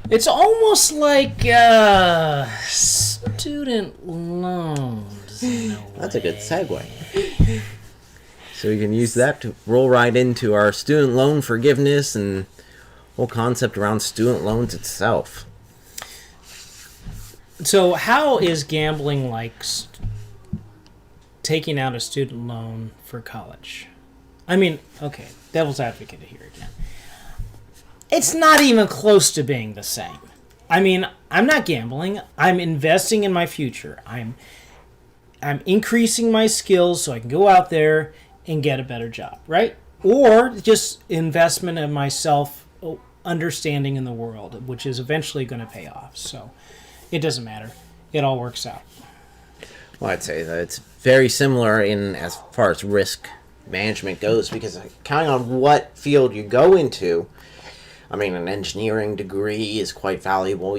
It's almost like student loans. That's a good segue. So we can use that to roll right into our student loan forgiveness and whole concept around student loans itself. So how is gambling like taking out a student loan for college? I mean, okay, devil's advocate here again. It's not even close to being the same. I mean, I'm not gambling. I'm investing in my future. I'm increasing my skills so I can go out there and get a better job, right? Or just investment in myself, understanding in the world, which is eventually going to pay off. So it doesn't matter. It all works out. Well, I'd say that it's very similar in as far as risk management goes, because counting on what field you go into, I mean, an engineering degree is quite valuable.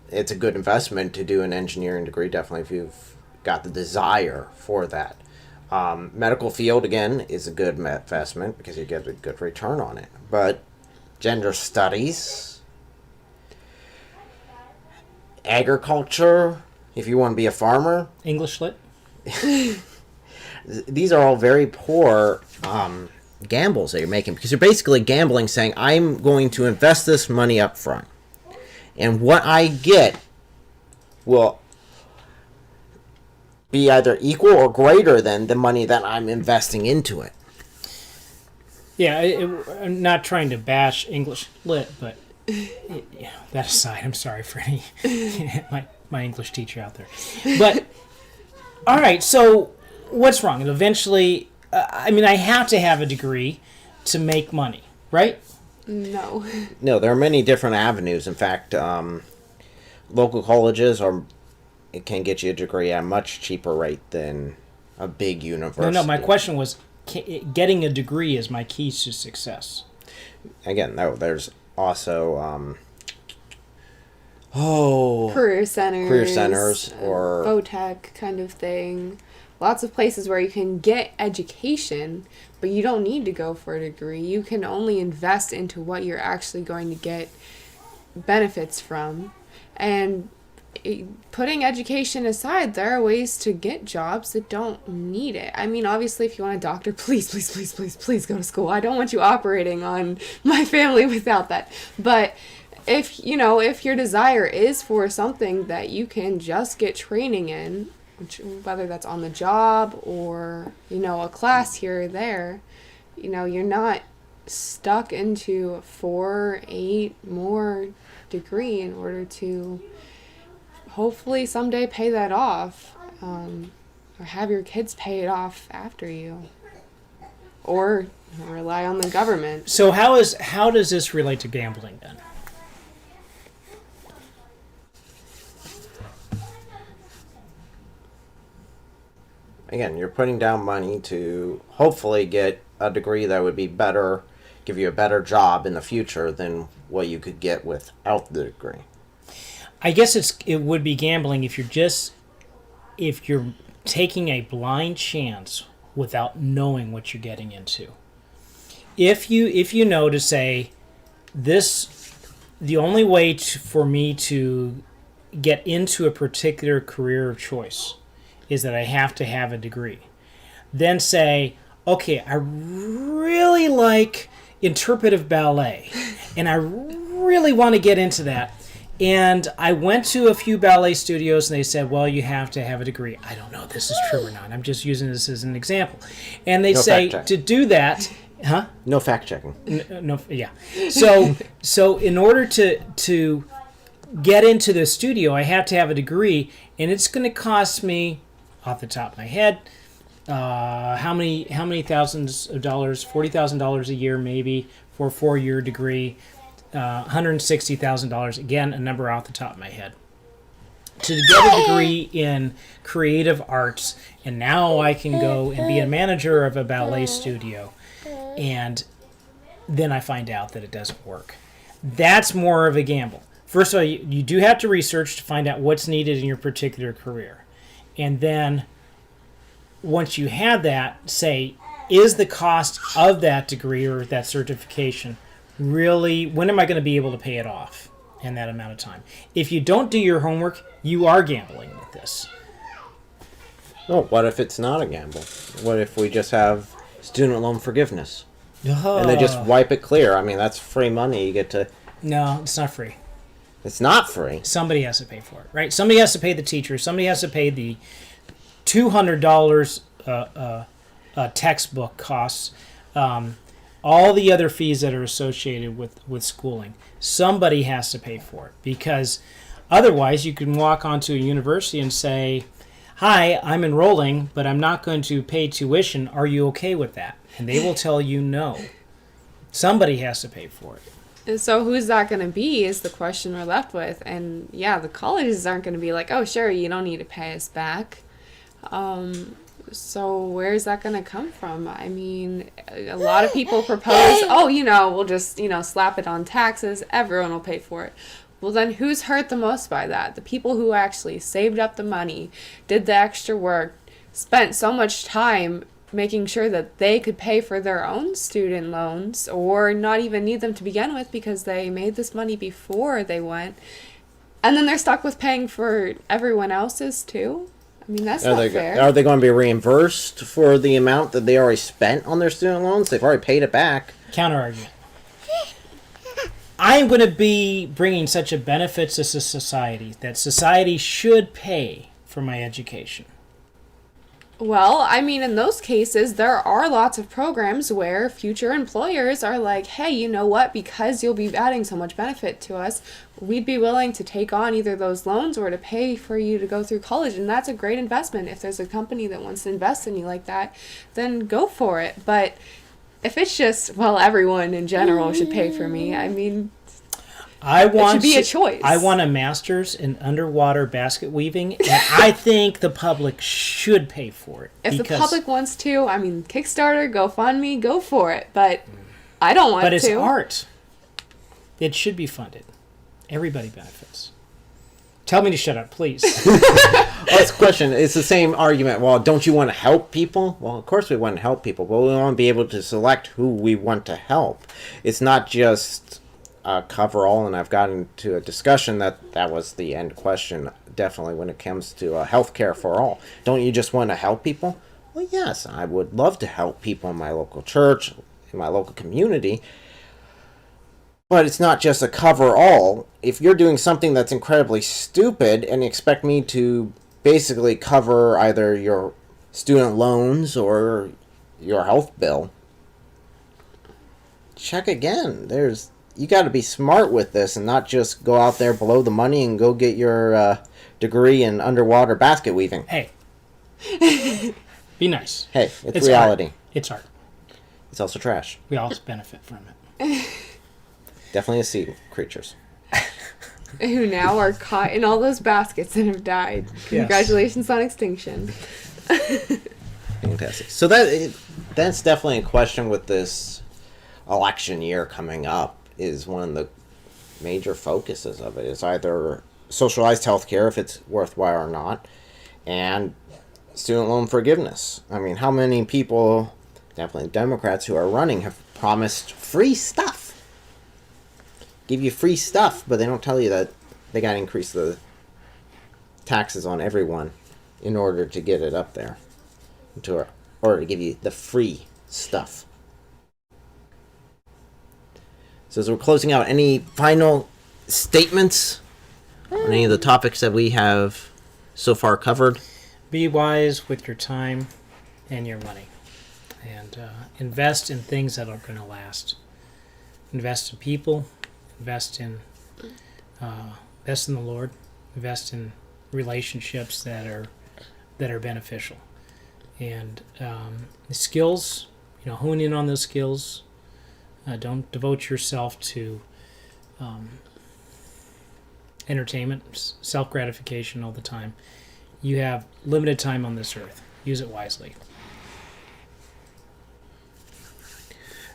It's a good investment to do an engineering degree, definitely if you've got the desire for that. Medical field, again, is a good investment because you get a good return on it. But gender studies, agriculture, if you want to be a farmer. English lit? These are all very poor gambles that you're making, because you're basically gambling saying, I'm going to invest this money up front, and what I get will be either equal or greater than the money that I'm investing into it. Yeah, I'm not trying to bash English lit, but that aside, I'm sorry for any my English teacher out there. But all right, so what's wrong? And eventually, I mean, I have to have a degree to make money, right? No. No, there are many different avenues. In fact, local colleges it can get you a degree at a much cheaper rate than a big university. No, my question was, getting a degree is my key to success. Again, there's also career centers or VOTEC kind of thing. Lots of places where you can get education, but you don't need to go for a degree. You can only invest into what you're actually going to get benefits from. And putting education aside, there are ways to get jobs that don't need it. I mean, obviously, if you want a doctor, please go to school. I don't want you operating on my family without that. But if your desire is for something that you can just get training in, whether that's on the job or, a class here or there, you're not stuck into 4, 8 more degree in order to hopefully someday pay that off, or have your kids pay it off after you, or rely on the government. So how does this relate to gambling then? Again, you're putting down money to hopefully get a degree that would be better, give you a better job in the future than what you could get without the degree. I guess it would be gambling if you're taking a blind chance without knowing what you're getting into. If you know to say the only way for me to get into a particular career of choice is that I have to have a degree. Then say, okay, I really like interpretive ballet, and I really want to get into that. And I went to a few ballet studios, and they said, well, you have to have a degree. I don't know if this is true or not. I'm just using this as an example. And they say to do that, huh? No fact checking. No, yeah. So in order to get into the studio, I have to have a degree, and it's going to cost me, off the top of my head, how many thousands of dollars? $40,000 a year, maybe, for a 4-year degree. $160,000, again, a number off the top of my head, to get a degree in creative arts, and now I can go and be a manager of a ballet studio, and then I find out that it doesn't work. That's more of a gamble. First of all, you do have to research to find out what's needed in your particular career. And then, once you have that, say, is the cost of that degree or that certification really, when am I going to be able to pay it off? in that amount of time. If you don't do your homework, you are gambling with this. Oh, what if it's not a gamble? What if we just have student loan forgiveness? And they just wipe it clear? I mean, that's free money. You get to... No, it's not free. It's not free. Somebody has to pay for it, right? Somebody has to pay the teacher. Somebody has to pay the $200 textbook costs. All the other fees that are associated with schooling. Somebody has to pay for it, because otherwise you can walk onto a university and say, hi, I'm enrolling, but I'm not going to pay tuition. Are you okay with that? And they will tell you no. Somebody has to pay for it. And so who's that going to be is the question we're left with. And yeah, the colleges aren't going to be like, oh, sure, you don't need to pay us back. So where's that going to come from? I mean, a lot of people propose, oh, we'll just, slap it on taxes. Everyone will pay for it. Well, then who's hurt the most by that? The people who actually saved up the money, did the extra work, spent so much time making sure that they could pay for their own student loans, or not even need them to begin with because they made this money before they went. And then they're stuck with paying for everyone else's too. I mean, that's not fair. Are they going to be reimbursed for the amount that they already spent on their student loans? They've already paid it back. Counter argument. I am going to be bringing such a benefit to society that society should pay for my education. Well, I mean, in those cases, there are lots of programs where future employers are like, hey, you know what? Because you'll be adding so much benefit to us, we'd be willing to take on either those loans or to pay for you to go through college. And that's a great investment. If there's a company that wants to invest in you like that, then go for it. But if it's just, well, everyone in general should pay for me, I mean... it should be a choice. I want a master's in underwater basket weaving, and I think the public should pay for it. If the public wants to, I mean, Kickstarter, GoFundMe, go for it. But I don't want to. But it's art. It should be funded. Everybody benefits. Tell me to shut up, please. That's the question. It's the same argument. Well, don't you want to help people? Well, of course we want to help people, but we want to be able to select who we want to help. It's not just... cover all, and I've gotten to a discussion that was the end question, definitely, when it comes to healthcare for all. Don't you just want to help people? Well, yes, I would love to help people in my local church, in my local community, but it's not just a cover all. If you're doing something that's incredibly stupid and you expect me to basically cover either your student loans or your health bill, check again. You got to be smart with this and not just go out there below the money and go get your degree in underwater basket weaving. Hey. Be nice. Hey, it's reality. Art. It's art. It's also trash. We all benefit from it. Definitely sea creatures. Who now are caught in all those baskets and have died. Congratulations on extinction. Fantastic. So that's definitely a question with this election year coming up. Is one of the major focuses of it. It's either socialized healthcare, if it's worthwhile or not, and student loan forgiveness. I mean, how many people, definitely Democrats who are running, have promised free stuff? Give you free stuff, but they don't tell you that they got to increase the taxes on everyone in order to get it up there, or to give you the free stuff. So as we're closing out, any final statements on any of the topics that we have so far covered? Be wise with your time and your money. And invest in things that are going to last. Invest in people. Invest in the Lord. Invest in relationships that are beneficial. And the skills, hone in on those skills. Don't devote yourself to entertainment, self-gratification all the time. You have limited time on this earth. Use it wisely.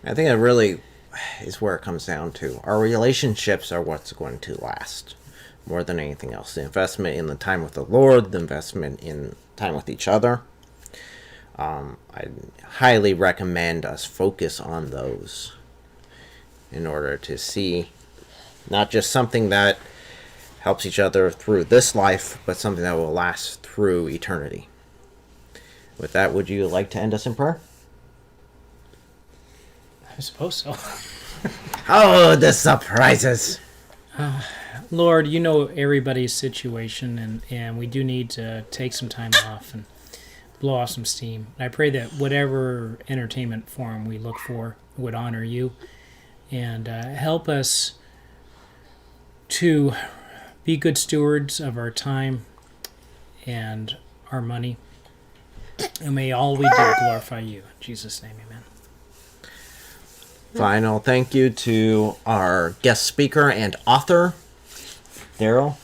I think it really is where it comes down to. Our relationships are what's going to last more than anything else. The investment in the time with the Lord, the investment in time with each other. I highly recommend us focus on those in order to see Not just something that helps each other through this life, but something that will last through eternity. With that, would you like to end us in prayer? I suppose so. Oh, the surprises! Lord, you know everybody's situation, and we do need to take some time off and blow off some steam. I pray that whatever entertainment form we look for would honor you and help us to be good stewards of our time and our money. And may all we do glorify you. In Jesus' name, amen. Final thank you to our guest speaker and author, Darrell.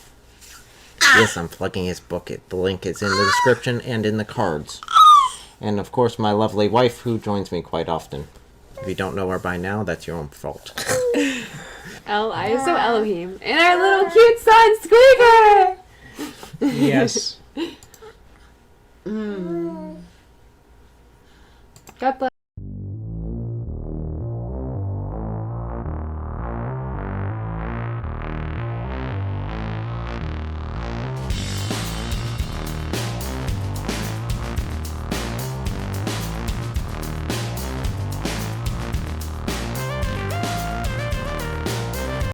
Yes, I'm plugging his book. The link is in the description and in the cards. And of course, my lovely wife, who joins me quite often. If you don't know her by now, that's your own fault. Elle ISO Elohim. And our little cute son, Squeaker! Yes. God bless.